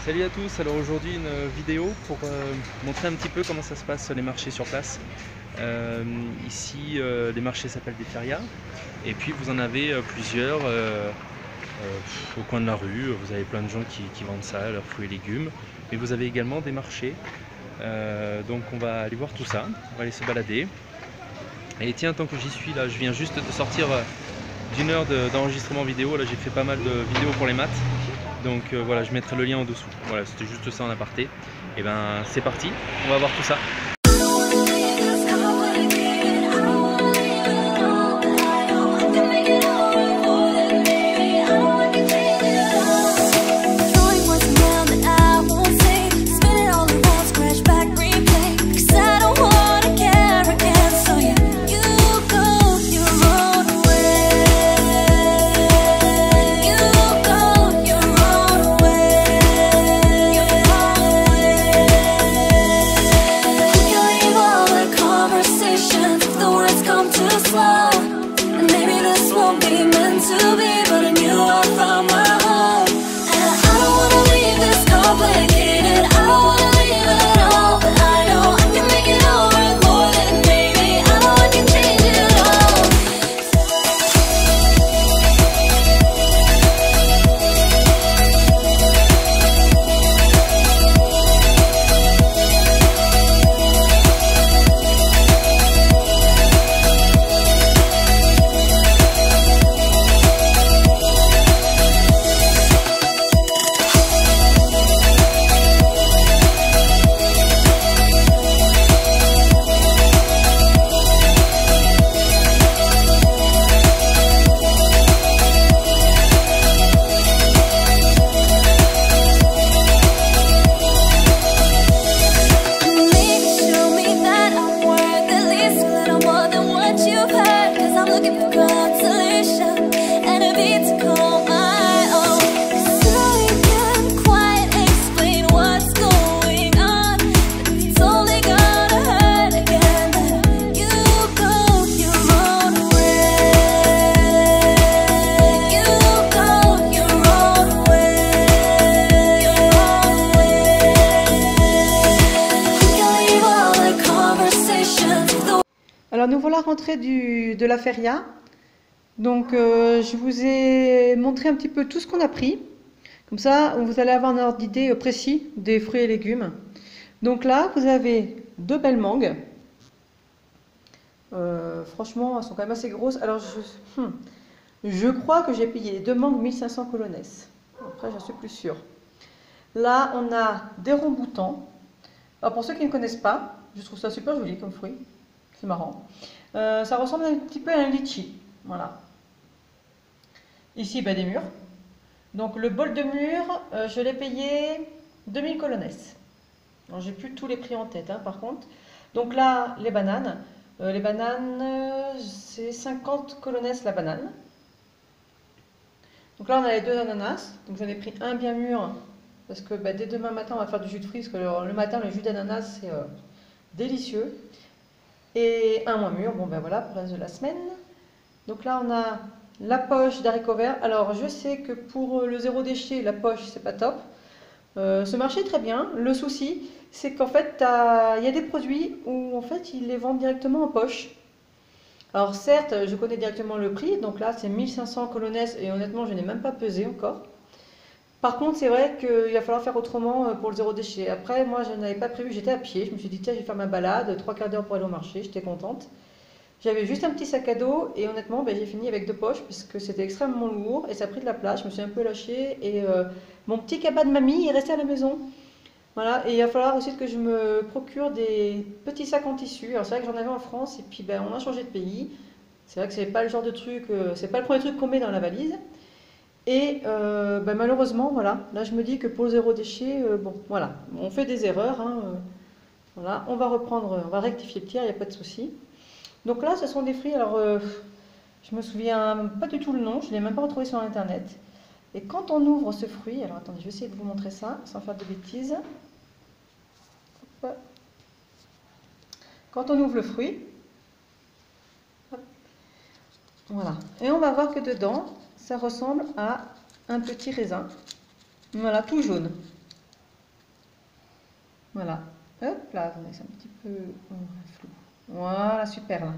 Salut à tous, alors aujourd'hui une vidéo pour montrer un petit peu comment ça se passe les marchés sur place. Ici les marchés s'appellent des férias et puis vous en avez plusieurs au coin de la rue. Vous avez plein de gens qui vendent ça, leurs fruits et légumes, mais vous avez également des marchés. Donc on va aller voir tout ça, on va aller se balader. Et tiens, tant que j'y suis là, je viens juste de sortir d'une heure d'enregistrement vidéo. Là j'ai fait pas mal de vidéos pour les maths. Donc voilà, je mettrai le lien en dessous. Voilà, c'était juste ça en aparté. Et ben c'est parti, on va voir tout ça. Alors nous voilà rentrés de la feria. Donc je vous ai montré un petit peu tout ce qu'on a pris. Comme ça, vous allez avoir un ordre d'idée précis des fruits et légumes. Donc là, vous avez deux belles mangues. Franchement, elles sont quand même assez grosses. Alors je crois que j'ai payé les deux mangues 1500 colones. Après, je suis plus sûre. Là, on a des ronds-boutons. Alors pour ceux qui ne connaissent pas, je trouve ça super joli comme fruit. C'est marrant. Ça ressemble un petit peu à un litchi. Voilà. Ici, des mûres. Donc le bol de mûres, je l'ai payé 2000 colones. Alors j'ai plus tous les prix en tête, par contre. Donc là, les bananes. C'est 50 colones la banane. Donc là, on a les deux ananas. Donc j'en ai pris un bien mûr. Parce que dès demain matin, on va faire du jus de fruits. Parce que le matin, le jus d'ananas, c'est délicieux. Et un moins mûr, voilà, pour le reste de la semaine. Donc là, on a la poche d'haricots verts. Alors, je sais que pour le zéro déchet, la poche, c'est pas top. Ce marché est très bien. Le souci, c'est qu'en fait, il y a des produits où en fait, ils les vendent directement en poche. Alors, certes, je connais directement le prix. Donc là, c'est 1500 colones et honnêtement, je n'ai même pas pesé encore. Par contre, c'est vrai qu'il va falloir faire autrement pour le zéro déchet. Après, moi, je n'avais pas prévu, j'étais à pied. Je me suis dit, tiens, je vais faire ma balade, 3/4 d'heure pour aller au marché, j'étais contente. J'avais juste un petit sac à dos et honnêtement, j'ai fini avec deux poches parce que c'était extrêmement lourd et ça a pris de la place. Je me suis un peu lâchée et mon petit cabas de mamie est resté à la maison. Voilà, et il va falloir aussi que je me procure des petits sacs en tissu. Alors, c'est vrai que j'en avais en France et puis on a changé de pays. C'est vrai que c'est pas le genre de truc, c'est pas le premier truc qu'on met dans la valise. Et malheureusement, voilà, là je me dis que pour le zéro déchet, voilà, on fait des erreurs. Voilà, on va reprendre, on va rectifier le tir, il n'y a pas de souci. Donc là, ce sont des fruits, alors je me souviens pas du tout le nom, je ne l'ai même pas retrouvé sur internet. Et quand on ouvre ce fruit, alors attendez, je vais essayer de vous montrer ça sans faire de bêtises. Hop. Quand on ouvre le fruit, hop, voilà, et on va voir que dedans, ça ressemble à un petit raisin. Voilà, tout jaune. Voilà. Hop là, attendez, c'est un petit peu flou. Voilà, super là.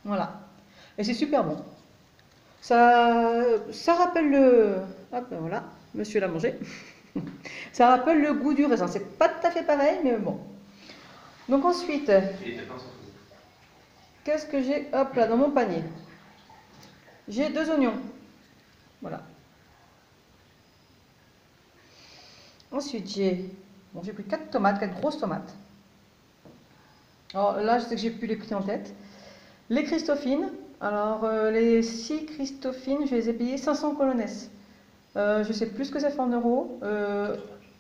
Voilà. Et c'est super bon. Ça rappelle le... Hop, ben voilà, monsieur l'a mangé. Ça rappelle le goût du raisin. C'est pas tout à fait pareil, mais bon. Donc ensuite, qu'est-ce que j'ai? Hop là, dans mon panier. J'ai 2 oignons. Voilà. Ensuite, j'ai pris 4 tomates, 4 grosses tomates. Alors là, je sais que j'ai plus les prix en tête. Les Christophines. Alors, les 6 Christophines, je les ai payées 500 colones. Je sais plus ce que ça fait en euros.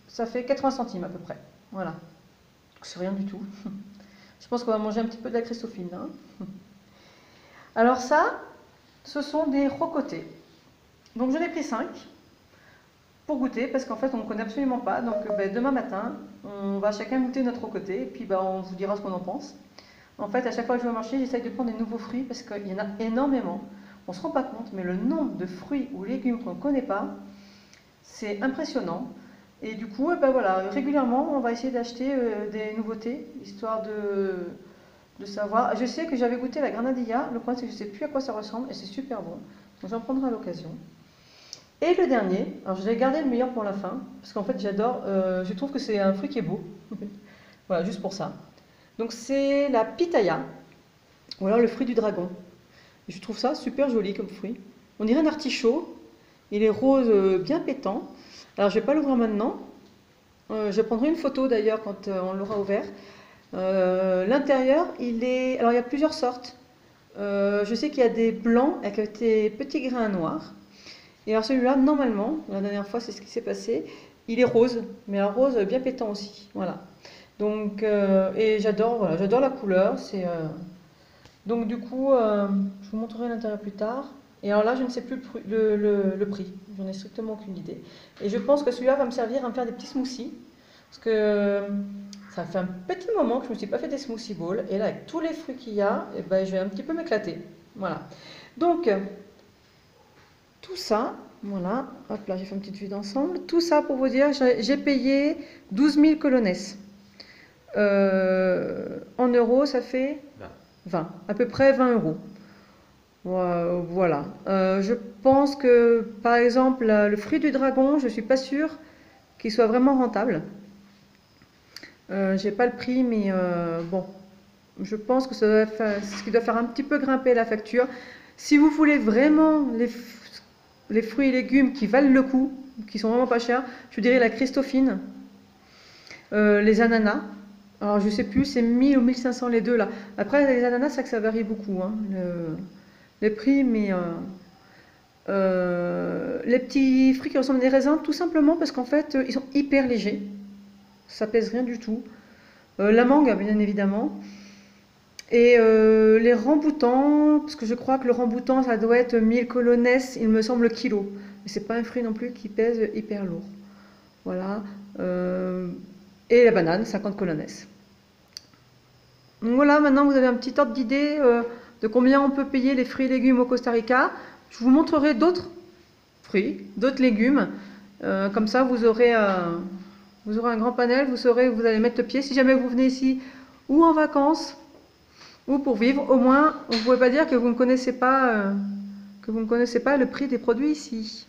Ça fait 80 centimes à peu près. Voilà. C'est rien du tout. Je pense qu'on va manger un petit peu de la Christophine. Hein. Alors ça, ce sont des rocotés. Donc j'en ai pris 5 pour goûter, parce qu'en fait on ne connaît absolument pas. Donc demain matin, on va chacun goûter notre rocoté, et puis on vous dira ce qu'on en pense. En fait, à chaque fois que je vais au marché, j'essaye de prendre des nouveaux fruits, parce qu'il y en a énormément. On ne se rend pas compte, mais le nombre de fruits ou légumes qu'on ne connaît pas, c'est impressionnant. Et du coup, voilà, régulièrement, on va essayer d'acheter des nouveautés, histoire de savoir. Je sais que j'avais goûté la granadilla, le problème c'est que je ne sais plus à quoi ça ressemble, et c'est super bon. Donc j'en prendrai à l'occasion. Et le dernier, alors je vais garder le meilleur pour la fin, parce qu'en fait j'adore, je trouve que c'est un fruit qui est beau. Voilà, juste pour ça. Donc c'est la pitaya, ou alors le fruit du dragon. Je trouve ça super joli comme fruit. On dirait un artichaut, il est rose bien pétant. Alors je ne vais pas l'ouvrir maintenant, je prendrai une photo d'ailleurs quand on l'aura ouvert. L'intérieur, alors il y a plusieurs sortes. Je sais qu'il y a des blancs avec des petits grains noirs. Et alors celui-là, normalement, la dernière fois c'est ce qui s'est passé, il est rose, mais un rose bien pétant aussi. Voilà. Donc, et j'adore, voilà, j'adore la couleur. Donc du coup, je vous montrerai l'intérieur plus tard. Et alors là, je ne sais plus le prix, j'en ai strictement aucune idée. Et je pense que celui-là va me servir à me faire des petits smoothies, parce que ça fait un petit moment que je ne me suis pas fait des smoothie bowls, et là, avec tous les fruits qu'il y a, je vais un petit peu m'éclater. Voilà. Donc, tout ça, voilà, hop là, j'ai fait une petite vue d'ensemble. Tout ça pour vous dire, j'ai payé 12 000 colones. En euros, ça fait 20, à peu près 20 euros. Voilà. Je pense que, par exemple, le fruit du dragon, je ne suis pas sûre qu'il soit vraiment rentable. J'ai pas le prix, mais bon, je pense que c'est ce qui doit faire un petit peu grimper la facture. Si vous voulez vraiment les fruits et légumes qui valent le coup, qui sont vraiment pas chers, je dirais la Christophine, les ananas. Alors je sais plus, c'est 1000 ou 1500 les deux là. Après les ananas, c'est que ça varie beaucoup, hein, les prix, mais les petits fruits qui ressemblent à des raisins, tout simplement parce qu'en fait ils sont hyper légers, ça pèse rien du tout. La mangue, bien évidemment. Et les ramboutans, parce que je crois que le ramboutan, ça doit être 1000 colones, il me semble, kilo. Mais c'est pas un fruit non plus qui pèse hyper lourd. Voilà. Et la banane, 50 colones. Donc voilà, maintenant vous avez un petit ordre d'idée de combien on peut payer les fruits et légumes au Costa Rica. Je vous montrerai d'autres fruits, d'autres légumes. Comme ça, vous aurez un grand panel, vous saurez où vous allez mettre le pied. Si jamais vous venez ici ou en vacances, ou pour vivre, au moins, vous ne pouvez pas dire que vous ne connaissez pas le prix des produits ici.